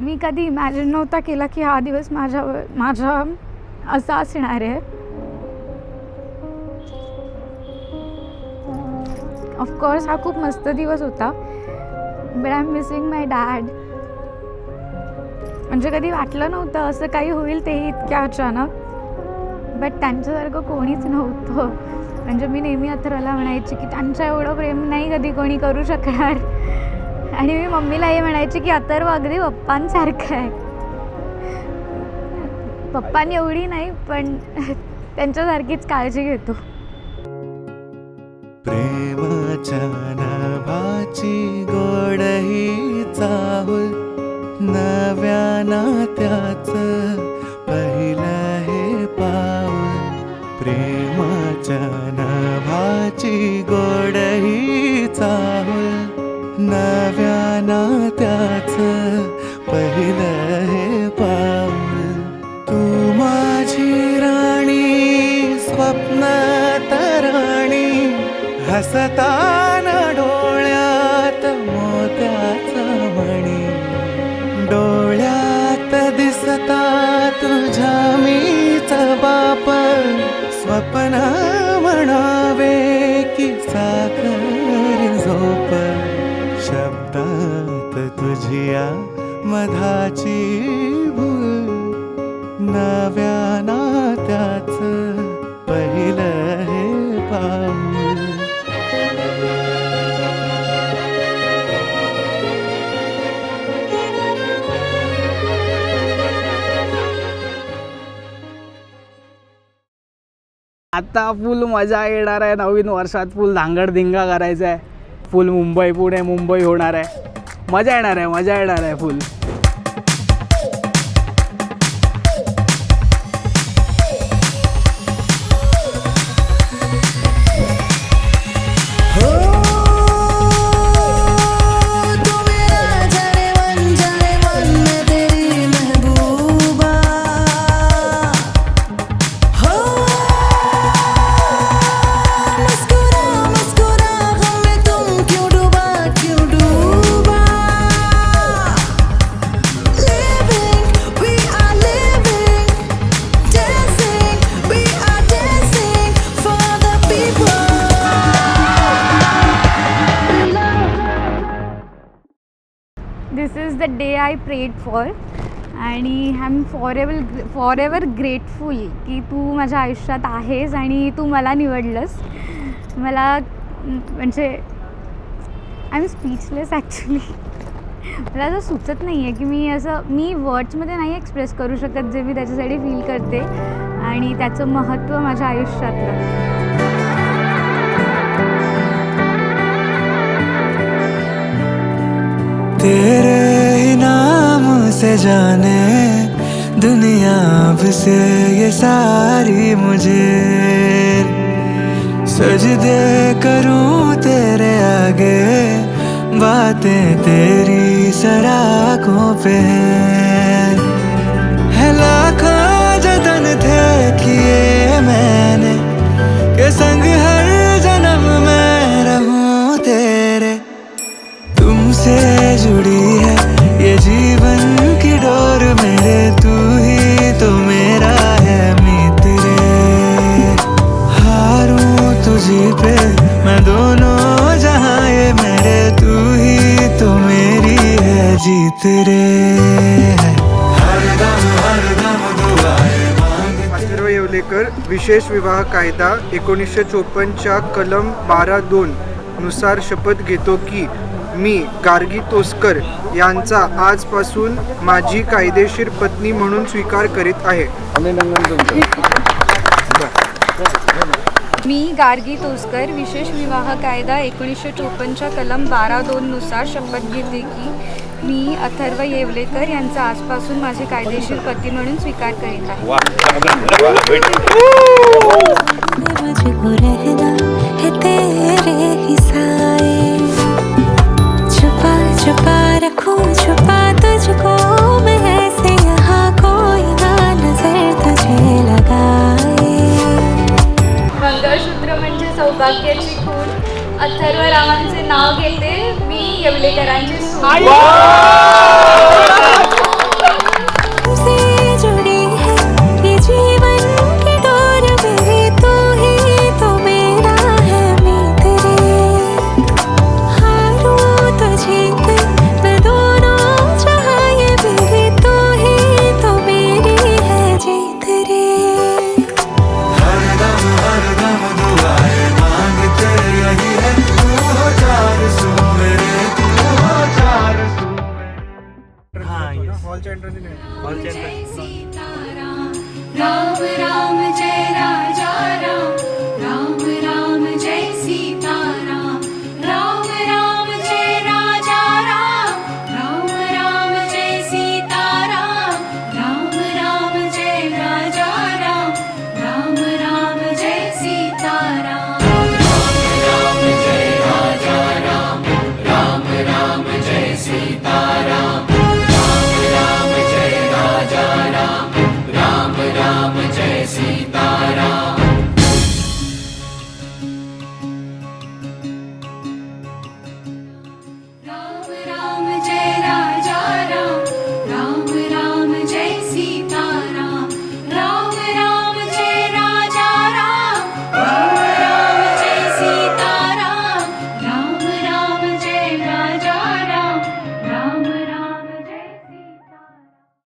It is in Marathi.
मी कधी इमॅजिन नव्हता केला की हा दिवस माझा असा असणार आहे. ऑफकोर्स हा खूप मस्त दिवस होता, but I am missing my dad. म्हणजे कधी वाटलं नव्हतं असं काही होईल, तेही इतक्या अचानक. बट त्यांच्यासारखं कोणीच नव्हतं. म्हणजे मी नेहमी अथर्वला म्हणायची की त्यांच्या एवढं प्रेम नाही कधी कोणी करू शकणार. आणि मी मम्मीलाही म्हणायची की अथर्व अगदी पप्पांसारखं आहे. पप्पांनी एवढी नाही, पण त्यांच्यासारखीच काळजी घेतो. प्रेमाच्या नावाची गोड ही चाहूल, नव्या नात्याचं पहिलं हे पाऊल. प्रेमाच्या नावाची गोड ही चाहूल, नव्या नात्याचं पहिलं हे पाऊल. तू माझी राणी, स्वप्नात राणी, हसताना डोळ्यात मोत्याचा मणी. डोळ्यात दिसता तुझ्या मीच बाप, स्वप्न म्हणावे की साखर झोप. शब्दात तुझिया मधाची भूल, नव्या नात्याचं पहिलं हे पाऊल. आता फुल मजा येणार आहे. नवीन वर्षात फुल धांगडधिंगा करायचा आहे. फुल मुंबई पुणे मुंबई होणार आहे. मजा येणार आहे, मजा येणार आहे full. This is the day I prayed for. आणि I am forever grateful की तू माझ्या आयुष्यात आहेस आणि तू मला निवडलंस. मला म्हणजे आय एम स्पीचलेस ॲक्च्युली. मला असं सुचत नाही आहे की मी वर्ड्समध्ये नाही एक्सप्रेस करू शकत जे मी त्याच्यासाठी फील करते आणि त्याचं महत्त्व माझ्या आयुष्यातलं. तेरे ही नाम से जाने दुनिया अब से ये सारी मुझे. सजदे करूं तेरे आगे, बातें तेरी सराखों पे है. लाखों जतन थे किए मैंने के संग हर जन्म में रहूं तेरे. तुमसे जुड़ी है ये जीवन की डोर मेरे, तू ही तो मेरा है मीत रे. हारूं तुझी पे मैं दोनों जहां, ये मेरे तू ही तो मेरी है जीत रे. अथर्व येवलेकर विशेष विवाह कायदा 1954च्या कलम 12(2) नुसार शपथ घेतो की मी गार्गी तोसकर यांचा आजपासून माझी कायदेशीर पत्नी म्हणून स्वीकार करीत आहे. मी गार्गी तोसकर विशेष विवाह कायदा 1954च्या कलम 12(2) नुसार शपथ घेते की मी अथर्व येवलेकर यांचा आजपासून माझे कायदेशीर पती म्हणून स्वीकार करीत आहे. छुपा रखूं छुपा तुझको मैं ऐसे, यहाँ कोई ना नजर तुझे लगाए. मंगळसूत्र म्हणजे सौभाग्याची खूण. अथर्व रावांचे नाव घेते मी येवलेकरांची सून. हॉलच्या एंट्रन्स हॉलच्या राम राम